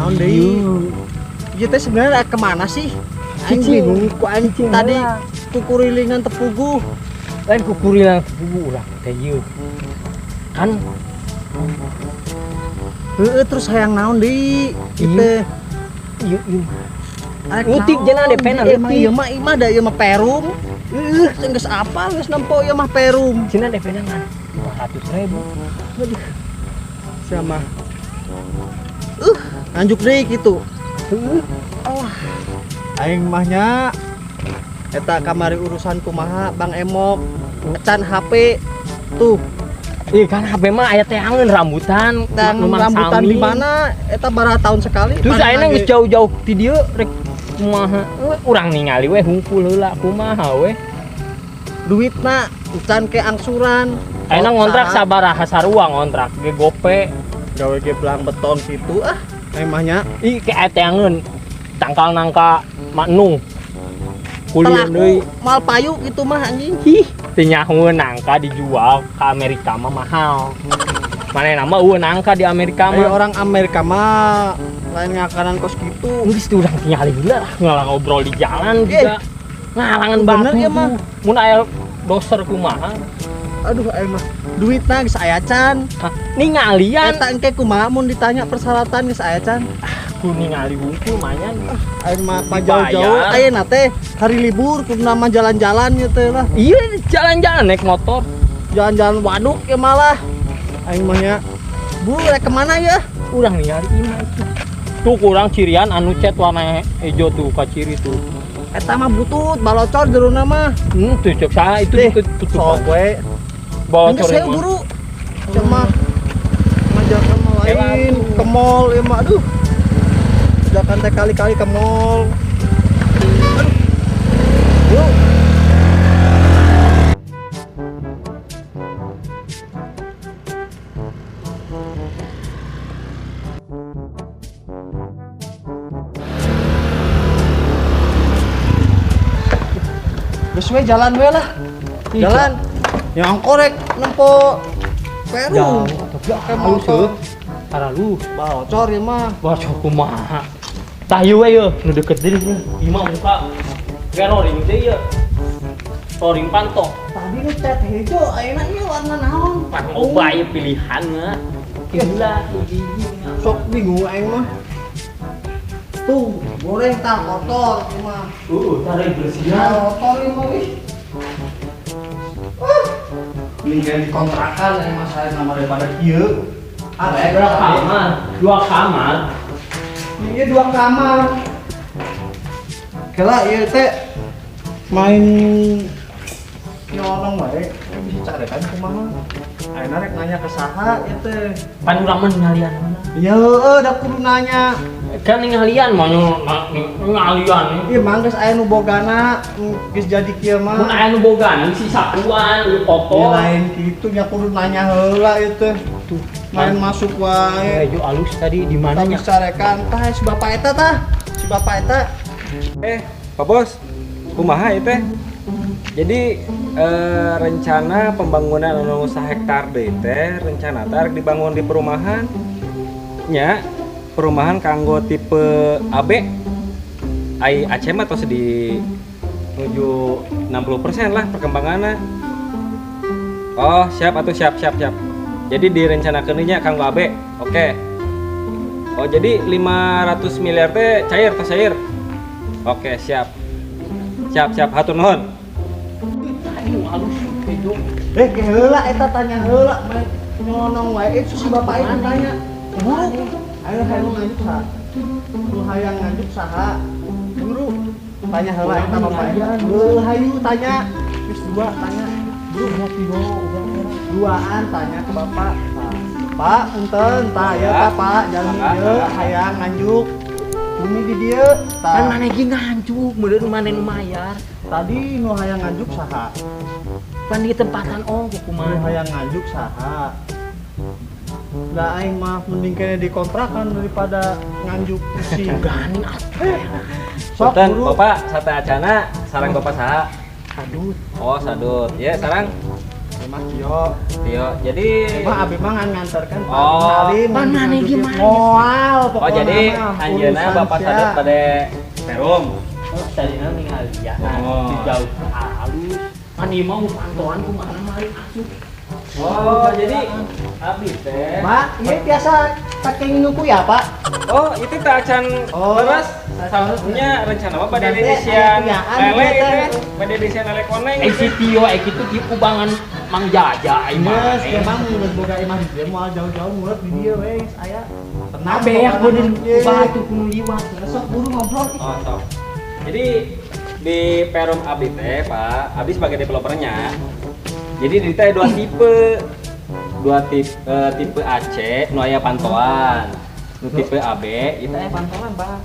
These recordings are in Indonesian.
naon deui. Ieu teh sebenarnya kemana sih? Aing bingung ku aing tadi kukurilingan tepugu. Lain kukurilingan tepugu ulah teh ieu. Kan Heeh terus hayang naon deui kitu. Ieu ngutip jenah deh pena Ieu mah da ieu mah perum. Geus apa geus nempo ieu mah perum. Cenah deh pena ngan 200.000. Aduh. Sama. Anjuk deui kitu. Oh. Aing mahnya eta kamari urusan kumaha Bang Emok. Can HP tuh. Kan HP mah aya teh angeun rambutan. Rambutan di mana? Eta bara tahun sekali. Terus ayeuna geus jauh-jauh ti dieu rek kumaha? Urang ningali we hungkul heula kumaha we. Duitna can ke angsuran. Ayeuna ngontrak sabaraha sarua ngontrak ge gope. Gawe ge belang beton situ emahnya. Ke aya teh angeun tangkal nangka maknung. Kuliah deui. Mal payu gitu mah anjing. Teu nyahoeun nangka dijual ke Amerika mah mahal. Manehna mah eueun nangka di Amerika mah. Orang Amerika mah lain ngakanan kos gitu. Geus teu urang tingali heula ngalah ngobrol di jalan juga. Ngalangan bener ya mah. Mun aya doser kumaha? Aduh aing mah duitna geus aya can. Ningalian eta engke kumaha mun ditanya persyaratan geus aya can. Ku ningali hungkul manyan. Aing mah jauh-jauh ayeuna teh hari libur kuduna mah jalan-jalan ieu teh lah. Iya jalan-jalan naik motor. Jalan-jalan waduk ya malah. Aing mah nya. Bu rek kemana ya? Urang ningali imah itu. Tuh kurang cirian anu cet warna hijau tuh ka ciri tuh. Eta mah butut balocor jeruna mah. Tuh cek saha itu tutup. Sok we. Balocor. Saya buru. Cuma ngajakan mah lain ke mall ya mah aduh. Ajakan teh kali-kali ke mall. Aduh. Yuk. Geus we jalan we lah. Jalan. Yang korek nempo Peru. Ke motor. Taralu balocor ya mah. Balocor kumaha? Tah ieu we yeuh, nu deukeut deui nya. Imah muka. Ge roring teh ieu. Roring pantong. Tadi nu cat hejo, ayeuna ieu warna naon? Pan loba ieu pilihan mah. Gila, hiji. Sok bingung aing mah. Tuh, goreng tah kotor ieu mah. Tarik bersihan. Kotor ieu mah wih. Ini kayak di kontrakan aing mah saya nama daripada ieu. Ada berapa kamar? 2 kamar. Iya 2 kamar. Kela ieu teh main nyolong wae. Bisa carekan kumaha? Ayeuna rek nanya ke saha ieu teh. Pan urang mah ngalian mana? Ya heueuh da kudu nanya. Kan ngalian mah ngalian. Ieu mah geus aya nu bogana, geus jadi kieu mah. Mun aya nu bogan si sakuan, ieu kotor. Lain kitu nya kudu nanya heula ieu teh. Tuh, main masuk wae. Hejo alus tadi di mana nya? Carekan tah si bapak eta tah. Si bapak eta. Pak Bos, kumaha ya teh? Jadi rencana pembangunan anu 1 hektar deui teh rencana tarek dibangun di perumahan nya perumahan kanggo tipe AB ai Aceh mah tos di menuju 60% lah perkembanganna. Oh, siap atuh siap. Jadi direncanakeun nya kanggo AB. Oke. Oh, jadi 500 miliar teh cair. Oke, siap. Hatur nuhun. Aduh alus hejo. Ke heula eta tanya heula nyolong wae si bapak eta tanya. Buru. Ayo hayang nganjuk saha? Lu hayang nganjuk saha? Buru. Tanya heula eta bapak eta. Hayu tanya. Geus 2 tanya. Buru ngopi udah 2an tanya ke bapak. Pak, punten tah ya Pak, jalmi ieu hayang nganjuk. Bumi di dieu. Kan maneh ge nganjuk, meureun maneh nu mayar. Tadi nu hayang nganjuk saha? Pan di tempatan ongko Nu kumaha. hayang nganjuk saha? Lah aing mah mending kene di kontrakan daripada nganjuk si Ganin atuh. sok Punten, buru. Bapak sate acana sareng Bapak saha? Aduh, Oh, sadut. Ya, sarang. Mas Tio. Tio. Jadi Mah abi mah ngantarkan Pak Oh. Halim. Pan mana gimana? Moal oh pokoknya. jadi mah, anjeunna urusan Bapak sia. sadar pada Perum. Tadi ningali ya. Oh. Di jauh halus. Kan ieu mah pantauan kumaha mari asup. Oh, jadi abi teh. Pak, ini biasa pakai nuku ya, Pak? Oh, itu teh acan Oh. leres. Salunya rencana mah pada Nanti edisian aya punyaan lele gitu, teh. teh. Pada edisian lele koneng. Si Tio kitu di kubangan Mang Jaja Yes, mah. emang mulut boga imah di dia mau jauh-jauh mulut di dia wes aya. Tenang Beak pokoknya, bener Ye. batu kuno liwat. Sok buru ngobrol. Oh, sok. Jadi di Perum Abi teh, Pak, Abi sebagai developernya. Jadi di teh dua tipe. Tipe AC nu aya pantauan. Nu tipe AB itu aya pantauan, Pak.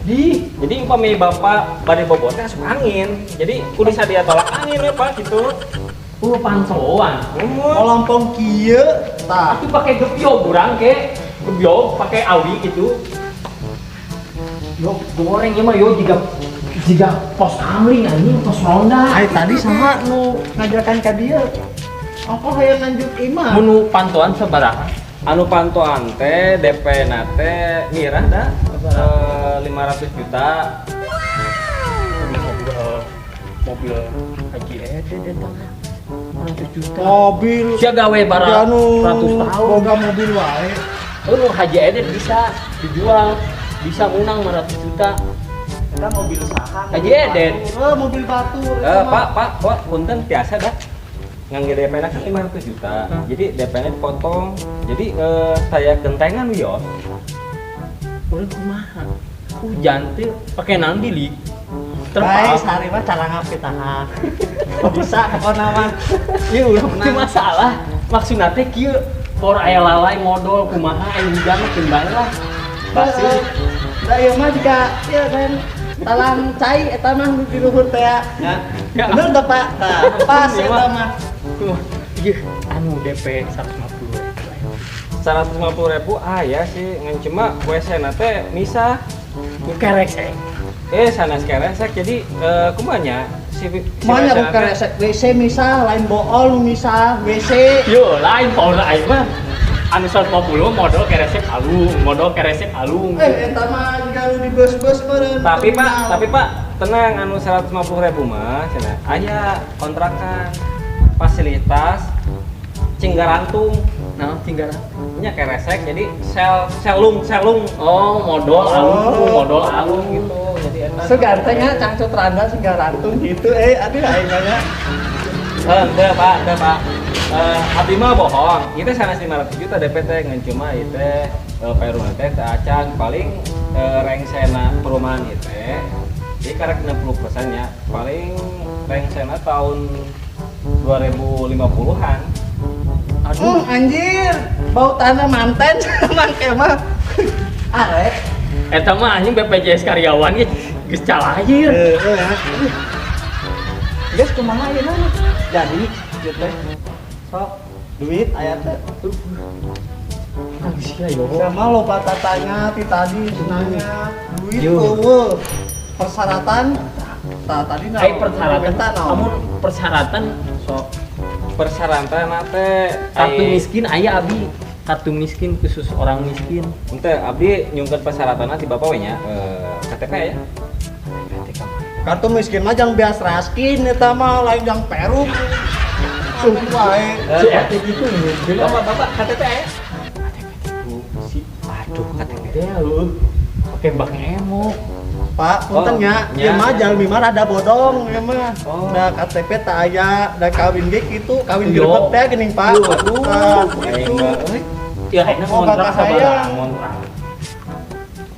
Jadi umpami Bapak bade bobotnya asup angin. Jadi kudu sadia tolak angin we, Pak, gitu. Pantauan. Umur. Kolompong kieu tah. Itu pakai gebyog urang ke. Gebyog pakai awi gitu. Yo goreng ya mah yo jika pos kamling anjing pos ronda. Ai tadi sama nu ngajakan ka dia. Aku hayang lanjut imah. Menu pantauan sabaraha? Anu pantauan teh DP na teh mirah dah 500 juta. Mobil haji eta 100 juta. Mobil Sia gawe barang anu 100 tahun. boga mobil wae. Lu haji edet bisa dijual, bisa menang 500 juta. Kita mobil saha? Haji Edet. Mobil batu. Pak, punten biasa dah. Ngangge DP na kan 500 juta. Jadi DP nya dipotong. Jadi saya gentengan wios. Urang kumaha? Hujan teh pakai naon bilik. Baik, Terpal. sehari mah cara ngapitaha. Bisa pokona mah. Ieu urang teu masalah. Maksudna teh kieu por aya lalai modal kumaha aya hujan mah keun bae lah. Pasti. Da ieu mah jika ieu kan talang cai eta mah di luhur teh ya. Ya. Bener teh Pak? Tah, pas Iya, eta Pak. mah. Ieu anu DP 150. 150.000 aya sih ngan cuma WC na teh misah. Kerek saya. Sanes keresek jadi kumanya si Moanya WC na bukan teh- resek WC misah, lain bool misah, WC. Yo lain pola aing mah. Anu 150 modal keresek alung, modal keresek alung. Eta mah jika lu di bus-bus meureun. Tapi Pak, tenang anu 150.000 mah cenah. Aya kontrakan fasilitas cinggarantung. Nah, tinggal. Nya keresek jadi selung. Oh, modal alung gitu. Jadi eta. Segantengnya cangcut randa sehingga rantung gitu aduh aing nya. Teu Pak. Abdi mah bohong. Itu sanes 500 juta DP teh ngan cuma ieu teh Perum teh teu acan paling rengsena perumahan ieu teh. Jadi karek 60% nya paling rengsena tahun 2050-an. Aduh, Anjir, bau tanah manten mangke mah. Arek. eta mah anjing BPJS karyawan ge geus calahir. Geus kumaha ieu mah? Jadi ieu teh. Sok duit aya teh. Geus ya yo. Sama lo patatanya ti tadi nanya duit Yo. eueuh. Persyaratan tadi na. Ai persyaratan Minta naon? namun persyaratan sok Persyaratan teh kartu miskin aya abi. Kartu miskin khusus orang miskin. Henteu abdi nyungkeun persyaratan ti Bapak we nya KTP ya. Kartu miskin mah jang beas raskin eta mah lain jang Perum. Sumpah wae. Si eta gitu Bapak KTP ya. Aduh, KTP teh lu pakai bank emo. Pak, punten nya, nya. ieu mah jalmi mah rada bodong ieu mah. Oh. Da KTP teh aya, da kawin ge kitu, kawin Yo. grebek teh geuning Pak. Yo, Aduh, Aing mah euy. Ya ayeuna Oh, kontrak bapak saya. sabaraha kontrak.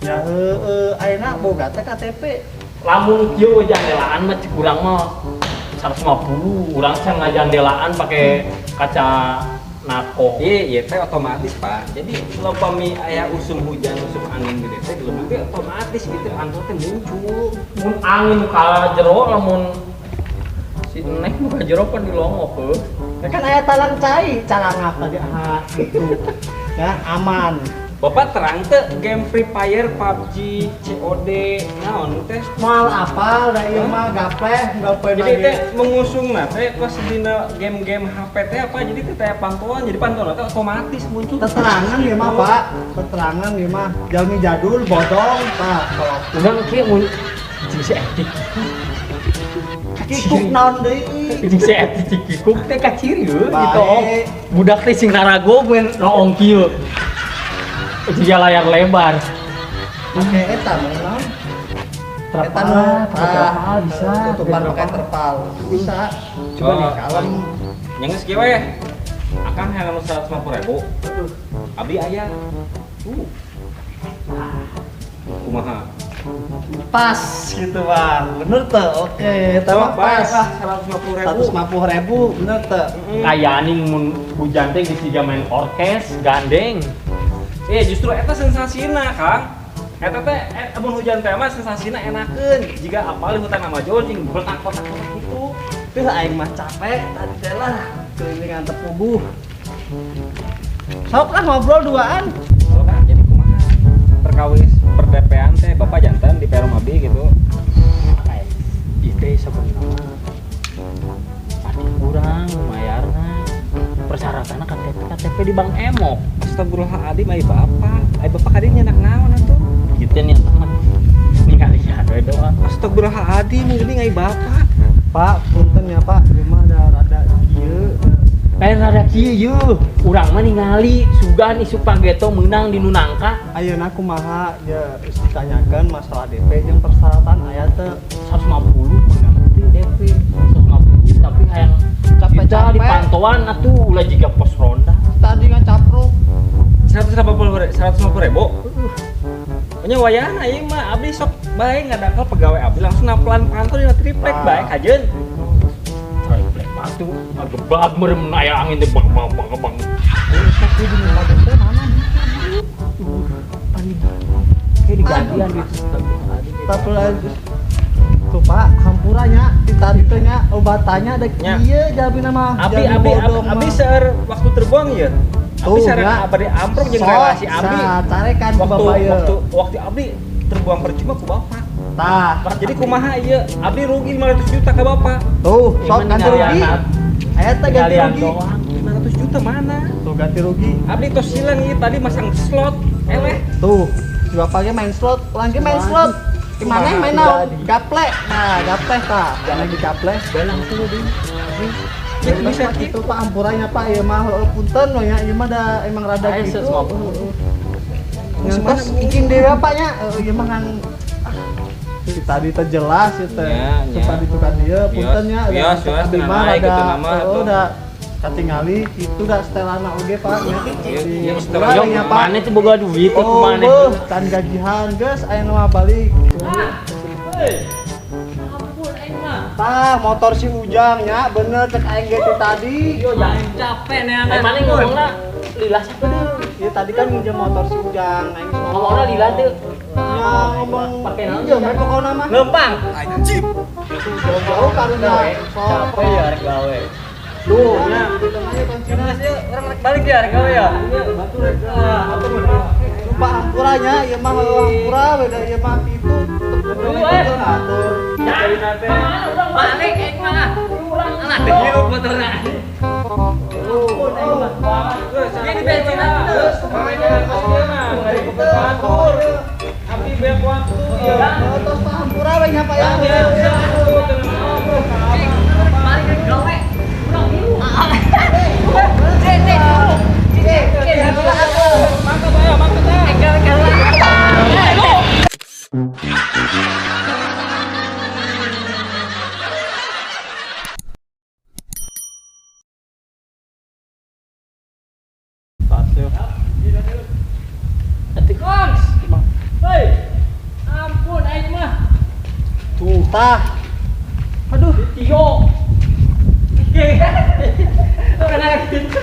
Ya ayeuna boga teh KTP. Lamun kieu jandelaan mah cek urang mah 150, urang can ngajandelaan pakai kaca nako. Iya teh otomatis Pak. Jadi laupami aya usum hujan, usum angin gede teh gelem teh otomatis gitu antara teh muncul. Mun angin ka jero lamun si Nek nu ka jero pan dilongok heuh. Ya kan aya talang cai, cara ngapa dia gitu. Ya aman. Bapak terang teh game Free Fire, PUBG, COD, naon teh. Mal apa da ieu mah gape Jadi teh mengusung teh pas dina game-game HP teh apa jadi teh pantauan jadi pantauan teh otomatis muncul. keterangan ieu mah Pak, keterangan ieu mah jalmi jadul bodong Pak. Kalau Udah kieu mun cing si etik. kikuk naon deui. Cing si etik kikuk teh kaciri gitu. Baik. Budak teh sing narago gue noong kieu. Jika layar lebar. Pakai eta mah naon? Terpal, Terpal bisa. tutupan pakai terpal. Bisa. Coba nih Kalem. Nyanges kieu we. Akang helm 150.000. Abdi aya. Kumaha? Pas gitu Bang. Bener tuh. Oke, eta mah pas. 150.000 bener tuh. Kayak nih mun hujan teh geus siga main orkes gandeng. Justru eta sensasina, Kang. Eta teh mun hujan teh mah sensasina enakeun. Jiga apal hutan Amazon jeung kotak-kotak gitu. Teu aing mah capek tadi teh lah kelilingan tepubuh. Sok lah ngobrol duaan. Kalau Kang jadi kumaha? Perkawis perdepean teh Bapak jantan di Perum Abi gitu. Itu sebenarnya pasti kurang mayarna. Persyaratannya KTP di Bank Emok. Astagfirullahaladzim, ai Bapak kadinya anak naon atuh? Gitu nih teman. Ningali ade doang. Astagfirullahaladzim, geuning ai Bapak. Pak, punten ya Pak, ieu mah ada rada kieu. Kayak rada kieu. Urang mah ningali sugan isu Pageto menang di Nunangka. Ayeuna kumaha ya geus ditanyakeun masalah DP jeung persyaratan aya teh 150 menang di DP 150 tapi hayang kita Capek-capek. di pantauan atuh ulah jiga pos ronda. tadi kan capruk. 150.000. Nya wayahna ieu mah abdi sok bae ngadangkel pegawai abdi langsung naplan kantor dina triplek bae kajeun. Triplek matu agebag merem aya angin teh bang. Tapi di Lumajang teh mana Kayak digantian gitu. tapi lagi tuh Pak, hampuranya ditari teh nya obatannya ada Nya. kieu jalmi mah. Abi seueur waktu terbuang ya. Abi Tuh, sareng ya. abadi amprok jeung relasi abi. carekan ku Waktu Bapak ieu. waktu abdi terbuang percuma ku Bapak. Tah, Jadi kumaha ieu? Abdi rugi 500 juta ke Bapak. tuh sok ganti rugi. Aya teh ganti Galian rugi. doang. 500 juta mana? Tuh ganti rugi. Abdi tos silang ieu tadi masang slot. Eleh. Tuh, si bapaknya main slot, pulang ke main slot. Gimana Kumaha? main naon? Gaple. Nah, gaple tah. Jangan di gaple. Belang tuh di. Jadi bisa Pak, gitu. itu Pak ampurannya Pak, ya mah punten we nya, ieu mah da emang rada Aya gitu. 150. Ngantos icing dewe Paknya, ieu mah kan si tadi teh jelas ya teh. Ya, ya. Supaya ditukar dia punten nya. Bios, tenang aja gitu nama tuh. Udah katingali itu da setelana oge Pak nya. Iya, Setelan Yo, nya Pak. mana tuh boga duit tuh Oh, kemana? beuh, tan gajihan geus aya nu mah balik. Tah, motor si Ujang nya bener cek aing ge ti tadi. Yo, jangan capek nih anak. Mana ngomongna lila siapa deh? Ya tadi kan minjem motor si Ujang, aing semua. Ngomongna lila tuh. Ya ngomong Pakai naon? pinjem we pokona mah. Lempang. Jauh karena Capek ya arek gawe. Duh, nya di tengahnya kuncinya. Orang rek balik ya arek gawe ya. Batu rek. Lupa ampurannya, ieu mah hampura beda ieu mah itu. Atur. Jadi nate. Balik aing mah. Urang anak teh hirup motorna. Ini di bensin terus. Abdi banyak waktu. Tos mah hampura we nya Pak ya. Balik rek gawe. Urang hirup. Ampun aing mah. Tuh, tah. Aduh, Tio. Karena gitu.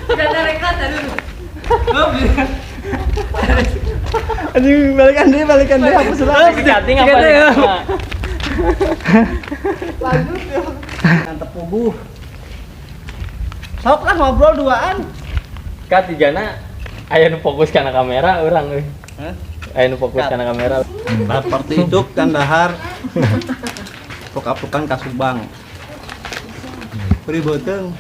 Karena mereka tadi. anjing balikan dia hapus lah. Chatting apa ya? Lanjut ya. Mantep pubuh. Sok lah ngobrol duaan. Katigana Aya nu fokus kana kamera urang euy. Hah? Aya nu fokus kana kamera. Seperti itu kan dahar. Pok-pokan ka Subang. Beri beuteng.